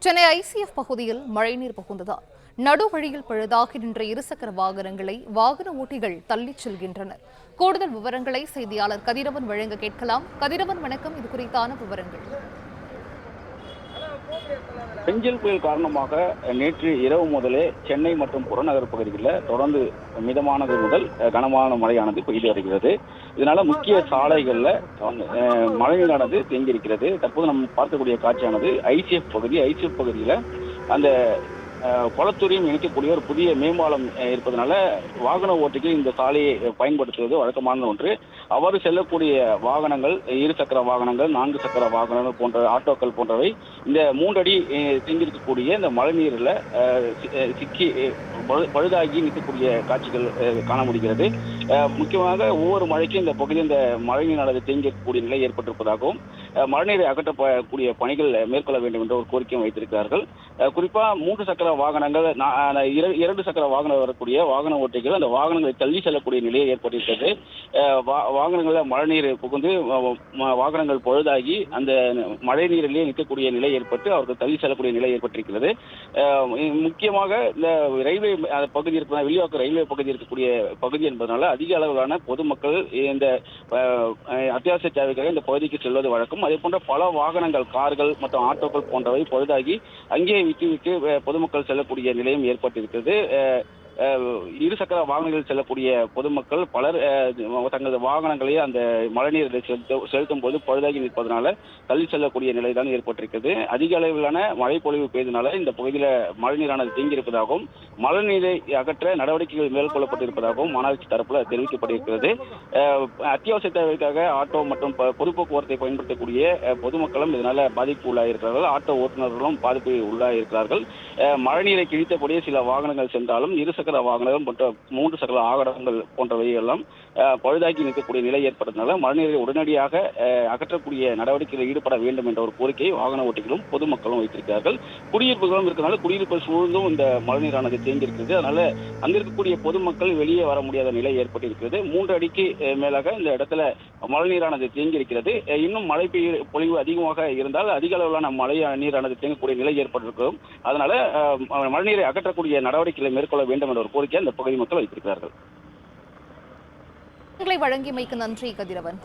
Chennai ICF பகுதியில் மழைநீர் புகுந்ததால் நடுவழியில் பழுதாகி நின்ற இருசக்கர வாகனங்களை வாகன ஓட்டிகள் தள்ளிச் செல்கின்றனர். கூடுதல் விவரங்களை செய்தியாளர் கதிரவன் வழங்க கேட்கலாம். கதிரவன், வணக்கம். இது குறித்தான விவரங்கள். பெஞ்சல் புயல் காரணமாக நேற்று இரவு முதலே சென்னை மற்றும் புறநகர் பகுதிகளில் தொடர்ந்து மிதமானது முதல் கனமான மழையானது பெய்து வருகிறது. இதனால முக்கிய சாலைகள்ல மழைநீரானது தேங்கியிருக்கிறது. தற்போது நம்ம பார்க்கக்கூடிய காட்சியானது ஐசிஎஃப் பகுதியில அந்த குளத்தூரையும் இணைக்கக்கூடிய ஒரு புதிய மேம்பாலம் இருப்பதனால வாகன ஓட்டிகள் இந்த சாலையை பயன்படுத்துவது வழக்கமான ஒன்று. அவ்வாறு செல்லக்கூடிய வாகனங்கள், இருசக்கர வாகனங்கள், 4 சக்கர வாகனங்கள் போன்ற ஆட்டோக்கள் போன்றவை இந்த 3 அடி தேங்கியிருக்கக்கூடிய இந்த மழைநீரில் சிக்கி பழுதாகி நிற்கக்கூடிய காட்சிகள் காண முடிகிறது. முக்கியமாக ஒவ்வொரு மழைக்கும் இந்த பகுதியில் இந்த மழைநீரானது தேங்கி இருக்கக்கூடிய நிலை ஏற்பட்டிருப்பதாகவும் மழைநீரை அகற்றக்கூடிய பணிகள் மேற்கொள்ள வேண்டும் என்ற ஒரு கோரிக்கையும் வைத்திருக்கிறார்கள். குறிப்பா 3 சக்கர வாகனங்கள், 2 சக்கர வாகனம் வரக்கூடிய வாகன ஓட்டிகள் அந்த வாகனங்களை தள்ளி செல்லக்கூடிய நிலையை ஏற்பட்டிருக்கிறது. வாகனங்களில் மழைநீர் புகுந்து வாகனங்கள் பழுதாகி அந்த மழை நீரிலேயே நிற்கக்கூடிய நிலை ஏற்பட்டு அவர்கள் தள்ளி செல்லக்கூடிய நிலை ஏற்பட்டிருக்கிறது. முக்கியமாக இந்த ரயில்வே பகுதி இருப்பதால், வில்லிவாக்கம் ரயில்வே பகுதி இருக்கக்கூடிய பகுதி என்பதனால அதிக அளவிலான பொதுமக்கள் இந்த அத்தியாவசிய தேவைக்காக இந்த பகுதிக்கு செல்வது வழக்கம். அதே போன்ற பல வாகனங்கள், கார்கள் மற்றும் ஆட்டோக்கள் போன்றவை பழுதாகி அங்கேயே விட்டு பொதுமக்கள் செல்லக்கூடிய நிலையும் ஏற்பட்டிருக்கிறது. இருசக்கர வாகனங்களில் செல்லக்கூடிய பொதுமக்கள் பலர் தங்களது வாகனங்களை அந்த மழைநீரை செலுத்தும் போது பழுதாகி நிற்பதனால தள்ளி செல்லக்கூடிய நிலைதான் ஏற்பட்டிருக்கிறது. அதிக அளவிலான மழை பொழிவு பெய்தனால இந்த பகுதியில் மழைநீரானது தேங்கியிருப்பதாகவும் மழைநீரை அகற்ற நடவடிக்கைகள் மேற்கொள்ளப்பட்டிருப்பதாகவும் மாநகராட்சி தரப்புல தெரிவிக்கப்பட்டிருக்கிறது. அத்தியாவசிய தேவைக்காக ஆட்டோ மற்றும் பொது போக்குவரத்தை பயன்படுத்தக்கூடிய பொதுமக்களும் இதனால பாதிப்பு உள்ளாயிருக்கிறார்கள். ஆட்டோ ஓட்டுநர்களும் பாதிப்பு உள்ளாயிருக்கிறார்கள். மழைநீரை கிழித்தபடியே சில வாகனங்கள் சென்றாலும் இருசக்கர வாகனங்கள் மற்றும் 3 சக்கர வாகனங்கள் போன்றவை எல்லாம் பழுதாக்கி நிற்கக்கூடிய நிலை ஏற்பட்டதுனால மழைநீரை உடனடியாக அகற்றக்கூடிய நடவடிக்கைகளில் ஈடுபட வேண்டும் என்ற ஒரு கோரிக்கையை வாகன ஓட்டிகளும் பொதுமக்களும் வைத்திருக்கிறார்கள். குடியிருப்புகளும் இருக்கிறனால குடியிருப்பு சூழ்ந்தும் இந்த மழைநீரானது தேங்கியிருக்கிறது. அதனால அங்க இருக்கக்கூடிய பொதுமக்கள் வெளியே வர முடியாத நிலை ஏற்பட்டிருக்கிறது. 3 அடிக்கு மேலாக இந்த இடத்துல மழைநீரானது தேங்கியிருக்கிறது. இன்னும் மழை பொழிவு அதிகமாக இருந்தால் அதிக அளவிலான மழை நீரானது தேங்கக்கூடிய நிலை ஏற்பட்டிருக்கும். அதனால மழைநீரை அகற்றக்கூடிய நடவடிக்கைகளை மேற்கொள்ள வேண்டும் என்ற ஒரு கோரிக்கை அந்த பகுதி மக்கள் வைத்திருக்கிறார்கள். வழங்கியமைக்கு நன்றி கதிரவன்.